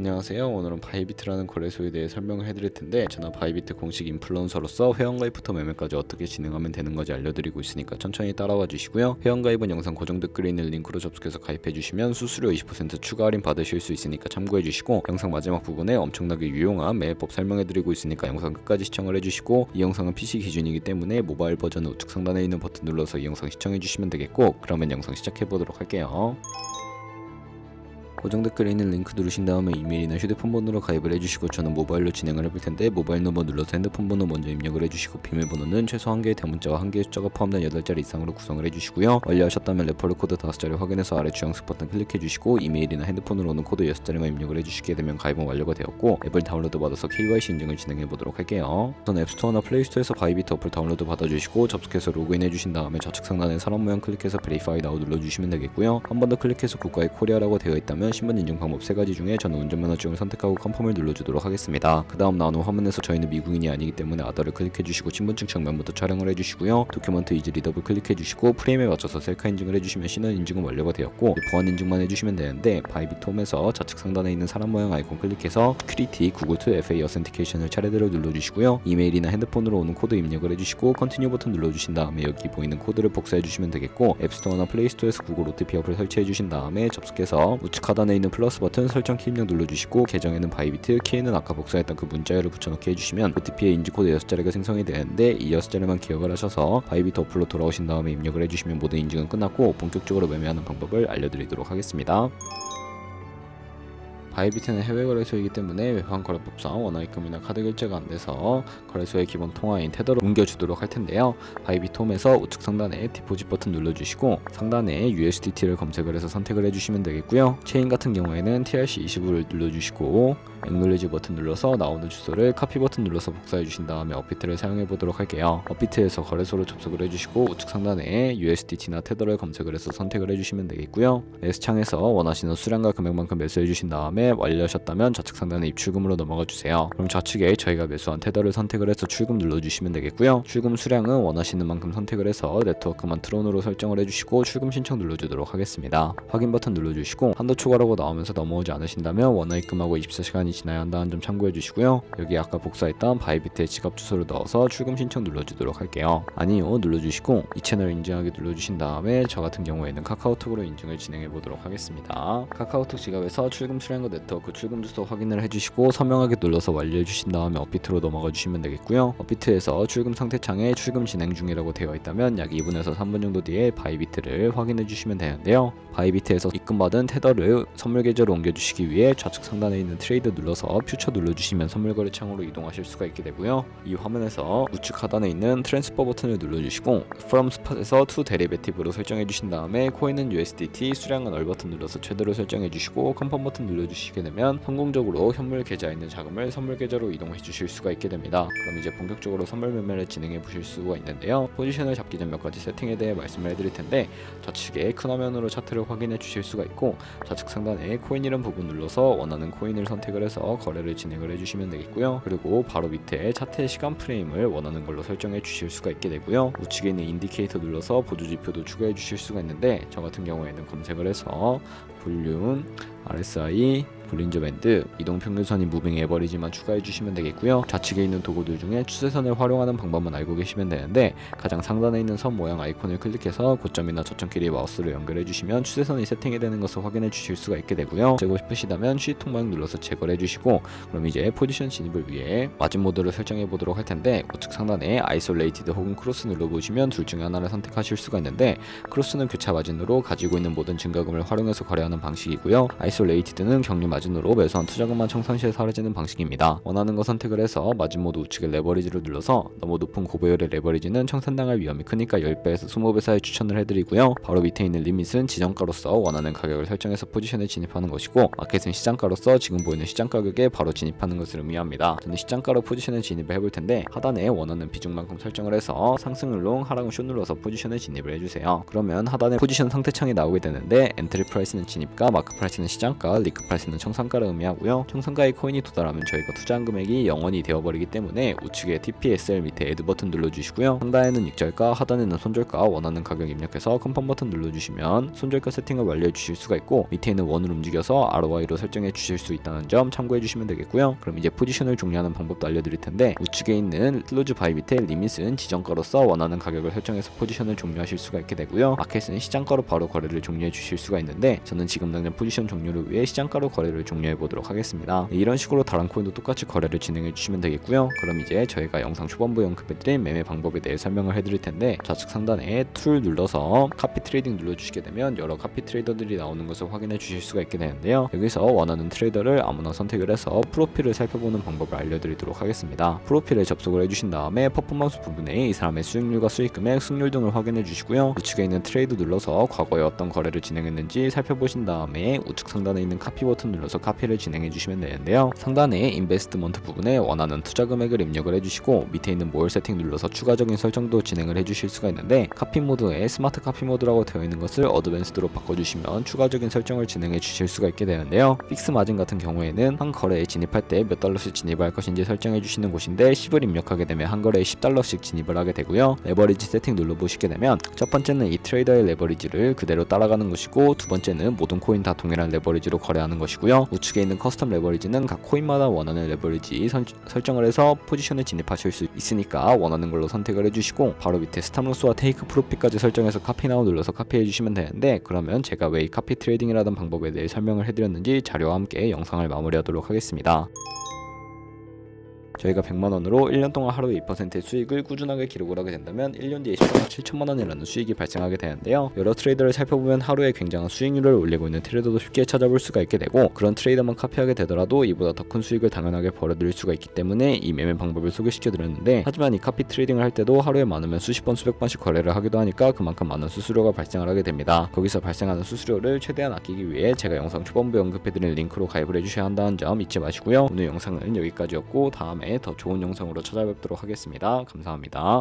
안녕하세요. 오늘은 바이비트라는 거래소에 대해 설명을 해드릴 텐데, 저는 바이비트 공식 인플루언서로서 회원가입부터 매매까지 어떻게 진행하면 되는 건지 알려드리고 있으니까 천천히 따라와 주시고요. 회원가입은 영상 고정 댓글에 있는 링크로 접속해서 가입해 주시면 수수료 20% 추가 할인 받으실 수 있으니까 참고해 주시고, 영상 마지막 부분에 엄청나게 유용한 매매법 설명해 드리고 있으니까 영상 끝까지 시청을 해주시고, 이 영상은 PC 기준이기 때문에 모바일 버전은 우측 상단에 있는 버튼 눌러서 이 영상 시청해 주시면 되겠고, 그러면 영상 시작해 보도록 할게요. 고정 댓글에 있는 링크 누르신 다음에 이메일이나 휴대폰 번호로 가입을 해주시고, 저는 모바일로 진행을 해볼 텐데 모바일 넘버 눌러서 핸드폰 번호 먼저 입력을 해주시고, 비밀번호는 최소 1개의 대문자와 1개의 숫자가 포함된 8자리 이상으로 구성을 해주시고요. 완료하셨다면 레퍼럴 코드 5자리 확인해서 아래 주황색 버튼 클릭해주시고, 이메일이나 핸드폰으로 오는 코드 6자리만 입력을 해주시게 되면 가입은 완료가 되었고, 앱을 다운로드 받아서 KYC 인증을 진행해보도록 할게요. 우선 앱스토어나 플레이스토어에서 바이비트 어플 다운로드 받아주시고, 접속해서 로그인 해주신 다음에 좌측 상단에 사람 모양 클릭해서 베리파이 나우 눌러주시면 되겠고요. 한 번 더 클릭해서 국가의 코리아라고 되어 있다면 신분 인증 방법 3가지 중에 저는 운전면허증을 선택하고 컨펌을 눌러주도록 하겠습니다. 그 다음 나오는 화면에서 저희는 미국인이 아니기 때문에 아더를 클릭해주시고, 신분증 측면부터 촬영을 해주시고요. 도큐먼트 이즈 리더블 클릭해주시고, 프레임에 맞춰서 셀카 인증을 해주시면 신원 인증은 완료가 되었고, 보안 인증만 해주시면 되는데, 바이비트 홈에서 좌측 상단에 있는 사람 모양 아이콘 클릭해서 Security Google to FA Authentication을 차례대로 눌러주시고요. 이메일이나 핸드폰으로 오는 코드 입력을 해주시고, 컨티뉴 버튼 눌러주신 다음에 여기 보이는 코드를 복사해주시면 되겠고, 앱스토어나 플레이스토어에서 구글 OTP 어플 설치해주신 다음에 접속해서 우측 하단에 있는 플러스 버튼 설정 키 입력 눌러주시고, 계정에는 바이비트, 키에는 아까 복사했던 그 문자열을 붙여넣기 해주시면 OTP의 인지코드 6자리가 생성이 되는데, 이 6자리만 기억을 하셔서 바이비트 어플로 돌아오신 다음에 입력을 해주시면 모든 인증은 끝났고, 본격적으로 매매하는 방법을 알려드리도록 하겠습니다. 바이비트는 해외 거래소이기 때문에 외환 거래법상 원화입금이나 카드 결제가 안 돼서 거래소의 기본 통화인 테더로 옮겨주도록 할 텐데요. 바이비트 홈에서 우측 상단에 디포짓 버튼 눌러주시고, 상단에 USDT를 검색을 해서 선택을 해주시면 되겠고요. 체인 같은 경우에는 TRC25를 눌러주시고, 액놀리지 버튼 눌러서 나오는 주소를 카피 버튼 눌러서 복사해 주신 다음에 업비트를 사용해 보도록 할게요. 업비트에서 거래소로 접속을 해주시고, 우측 상단에 USDT나 테더를 검색을 해서 선택을 해주시면 되겠고요. 매수창에서 원하시는 수량과 금액만큼 매수해 주신 다음에 완료하셨다면 좌측 상단에 입출금으로 넘어가 주세요. 그럼 좌측에 저희가 매수한 테더를 선택을 해서 출금 눌러주시면 되겠고요. 출금 수량은 원하시는 만큼 선택을 해서 네트워크만 트론으로 설정을 해주시고, 출금 신청 눌러주도록 하겠습니다. 확인 버튼 눌러주시고, 한도 초과라고 나오면서 넘어오지 않으신다면 원화입금하고 24시간이 지나야 한다는 점 참고해 주시고요. 여기 아까 복사했던 바이비트의 지갑 주소를 넣어서 출금 신청 눌러주도록 할게요. 아니요 눌러주시고, 이 채널 인증하기 눌러주신 다음에 저 같은 경우에는 카카오톡으로 인증을 진행해 보도록 하겠습니다. 카카오톡 지갑에서 출금 수량과 네트워크 출금 주소 확인을 해주시고, 서명하기 눌러서 완료해 주신 다음에 업비트로 넘어가 주시면 되겠고요. 업비트에서 출금 상태창에 출금 진행 중이라고 되어 있다면 약 2분에서 3분 정도 뒤에 바이비트를 확인해 주시면 되는데요. 바이비트에서 입금받은 테더를 선물 계좌로 옮겨주시기 위해 좌측 상단에 있는 트레이드 눌러서 퓨처 눌러주시면 선물 거래 창으로 이동하실 수가 있게 되고요. 이 화면에서 우측 하단에 있는 트랜스퍼 버튼을 눌러주시고, From Spot에서 To Derivative로 설정해 주신 다음에 코인은 USDT, 수량은 얼 버튼 눌러서 최대로 설정해 주시고, 컨펌 버튼 눌러주시게 되면 성공적으로 현물 계좌에 있는 자금을 선물 계좌로 이동해 주실 수가 있게 됩니다. 그럼 이제 본격적으로 선물 매매를 진행해 보실 수가 있는데요. 포지션을 잡기 전 몇 가지 세팅에 대해 말씀을 해드릴 텐데, 좌측에 큰 화면으로 차트를 확인해 주실 수가 있고, 좌측 상단에 코인 이름 부분 눌러서 원하는 코인을 선택을 해서 거래를 진행을 해주시면 되겠고요. 그리고 바로 밑에 차트의 시간 프레임을 원하는 걸로 설정해 주실 수가 있게 되고요. 우측에 있는 인디케이터 눌러서 보조 지표도 추가해 주실 수가 있는데, 저 같은 경우에는 검색을 해서 볼륨, RSI, 볼린저 밴드, 이동평균선인 무빙 에버리지만 추가해 주시면 되겠고요. 좌측에 있는 도구들 중에 추세선을 활용하는 방법만 알고 계시면 되는데, 가장 상단에 있는 선 모양 아이콘을 클릭해서 고점이나 저점끼리 마우스를 연결해 주시면 추세선이 세팅이 되는 것을 확인해 주실 수가 있게 되고요. 재고 싶으시다면 시통 모양 눌러서 제거를 해주시고, 그럼 이제 포지션 진입을 위해 마진 모드를 설정해 보도록 할 텐데, 우측 상단에 아이솔레이티드 혹은 크로스 눌러보시면 둘 중에 하나를 선택하실 수가 있는데, 크로스는 교차 마진으로 가지고 있는 모든 증가금을 활용해서 거래하는 방식이고요. 아이솔레이티드는 격리 마진으로 매수한 투자금만 청산시에 사라지는 방식입니다. 원하는 거 선택을 해서 마진 모드 우측에 레버리지를 눌러서, 너무 높은 고배율의 레버리지는 청산당할 위험이 크니까 10배에서 20배 사이 추천을 해드리고요. 바로 밑에 있는 리밋은 지정가로서 원하는 가격을 설정해서 포지션에 진입하는 것이고, 마켓은 시장가로서 지금 보이는 시장 가격에 바로 진입하는 것을 의미합니다. 저는 시장가로 포지션에 진입을 해볼 텐데, 하단에 원하는 비중만큼 설정을 해서 상승 울롱, 하락은 숏 눌러서 포지션에 진입을 해주세요. 그러면 하단에 포지션 상태창이 나오게 되는데, 엔트리 프라이스는 진입가, 마크 프라이스는 시장가, 리크 프라이스는 청산 청산가를 의미하고요. 청산가의 코인이 도달하면 저희가 투자한 금액이 0원이 되어버리기 때문에 우측에 TPSL 밑에 애드 버튼 눌러주시고요. 상단에는 익절가, 하단에는 손절가 원하는 가격 입력해서 컨펌 버튼 눌러주시면 손절가 세팅을 완료해 주실 수가 있고, 밑에 있는 원을 움직여서 ROI로 설정해 주실 수 있다는 점 참고해 주시면 되겠고요. 그럼 이제 포지션을 종료하는 방법도 알려드릴 텐데, 우측에 있는 클로즈 바이 밑에 리밋은 지정가로서 원하는 가격을 설정해서 포지션을 종료하실 수가 있게 되고요. 마켓은 시장가로 바로 거래를 종료해 주실 수가 있는데, 저는 지금 당장 포지션 종료를 위해 시장가로 거래를 종료해 보도록 하겠습니다. 이런 식으로 다른 코인도 똑같이 거래를 진행해 주시면 되겠고요. 그럼 이제 저희가 영상 초반부에 언급해드린 매매 방법에 대해 설명을 해드릴 텐데, 좌측 상단에 툴 눌러서 카피 트레이딩 눌러주시게 되면 여러 카피 트레이더들이 나오는 것을 확인해 주실 수가 있게 되는데요. 여기서 원하는 트레이더를 아무나 선택을 해서 프로필을 살펴보는 방법을 알려드리도록 하겠습니다. 프로필에 접속을 해주신 다음에 퍼포먼스 부분에 이 사람의 수익률과 수익금액, 승률 등을 확인해 주시고요. 우측에 있는 트레이드 눌러서 과거에 어떤 거래를 진행했는지 살펴보신 다음에 우측 상단에 있는 카피 버튼 눌러서 카피를 진행해 주시면 되는데요. 상단에 인베스트먼트 부분에 원하는 투자 금액을 입력을 해주시고, 밑에 있는 모어 세팅 눌러서 추가적인 설정도 진행을 해주실 수가 있는데, 카피 모드에 스마트 카피 모드라고 되어 있는 것을 어드밴스드로 바꿔주시면 추가적인 설정을 진행해 주실 수가 있게 되는데요. 픽스 마진 같은 경우에는 한 거래에 진입할 때 몇 달러씩 진입할 것인지 설정해 주시는 곳인데, 10을 입력하게 되면 한 거래에 10달러씩 진입을 하게 되고요. 레버리지 세팅 눌러보시게 되면 첫 번째는 이 트레이더의 레버리지를 그대로 따라가는 것이고, 두 번째는 모든 코인 다 동일한 레버리지로 거래하는 것이고요. 우측에 있는 커스텀 레버리지는 각 코인마다 원하는 레버리지 설정을 해서 포지션에 진입하실 수 있으니까 원하는 걸로 선택을 해주시고, 바로 밑에 스탑로스와 테이크 프로핏까지 설정해서 카피 나우 눌러서 카피해 주시면 되는데, 그러면 제가 왜 이 카피 트레이딩이라는 방법에 대해 설명을 해드렸는지 자료와 함께 영상을 마무리하도록 하겠습니다. 저희가 100만원으로 1년 동안 하루에 2%의 수익을 꾸준하게 기록을 하게 된다면 1년 뒤에 14만 7천만원이라는 수익이 발생하게 되는데요. 여러 트레이더를 살펴보면 하루에 굉장한 수익률을 올리고 있는 트레이더도 쉽게 찾아볼 수가 있게 되고, 그런 트레이더만 카피하게 되더라도 이보다 더 큰 수익을 당연하게 벌어들일 수가 있기 때문에 이 매매 방법을 소개시켜 드렸는데, 하지만 이 카피 트레이딩을 할 때도 하루에 많으면 수십 번 수백 번씩 거래를 하기도 하니까 그만큼 많은 수수료가 발생을 하게 됩니다. 거기서 발생하는 수수료를 최대한 아끼기 위해 제가 영상 초반부에 언급해드린 링크로 가입을 해주셔야 한다는 점 잊지 마시고요. 오늘 영상은 여기까지였고, 다음에 더 좋은 영상으로 찾아뵙도록 하겠습니다. 감사합니다.